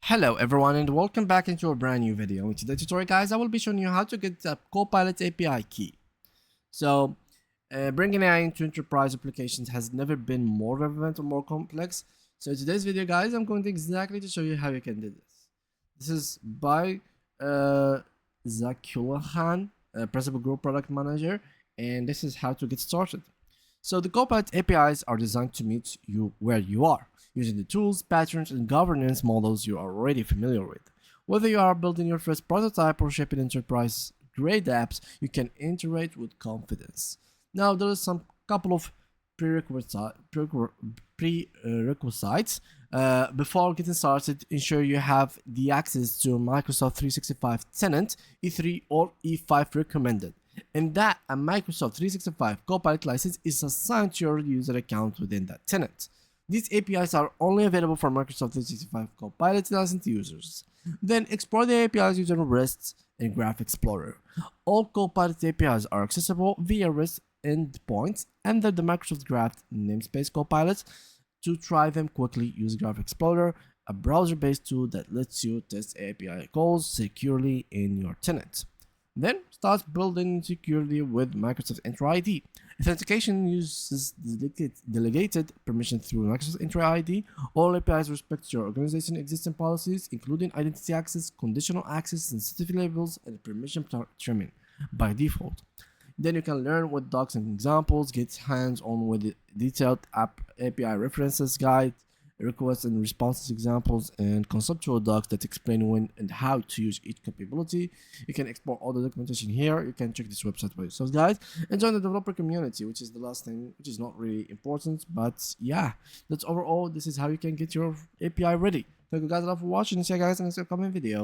Hello everyone and welcome back into a brand new video. In today's tutorial guys, I will be showing you how to get the Copilot API key. So bringing AI into enterprise applications has never been more relevant or more complex. So in today's video guys, I'm going to exactly to show you how you can do this. This is by Zach Houlihan, Principal Group Product Manager, and this is how to get started. So the Copilot APIs are designed to meet you where you are, using the tools, patterns, and governance models you are already familiar with. Whether you are building your first prototype or shipping enterprise-grade apps, you can iterate with confidence. Now, there is some couple of prerequisites. Before getting started, ensure you have the access to Microsoft 365 tenant, E3 or E5 recommended, and that a Microsoft 365 Copilot license is assigned to your user account within that tenant. These APIs are only available for Microsoft 365 Copilot licensed users. Then explore the APIs using REST and Graph Explorer. All Copilot APIs are accessible via REST endpoints under the Microsoft Graph namespace Copilot. To try them quickly, use Graph Explorer, a browser-based tool that lets you test API calls securely in your tenant. Then start building securely with Microsoft Entra ID. Authentication uses delegated permission through Microsoft Entra ID. All APIs respect your organization's existing policies, including identity access, conditional access, sensitivity labels, and permission trimming by default. Then you can learn with docs and examples, get hands-on with the detailed API references guide, requests and responses examples, and conceptual docs that explain when and how to use each capability. You can export all the documentation here. You can check this website by yourself, guys, and join the developer community, which is the last thing, which is not really important, but yeah, that's overall. This is how you can get your API ready. Thank you guys a lot for watching, and see you guys in the next upcoming video.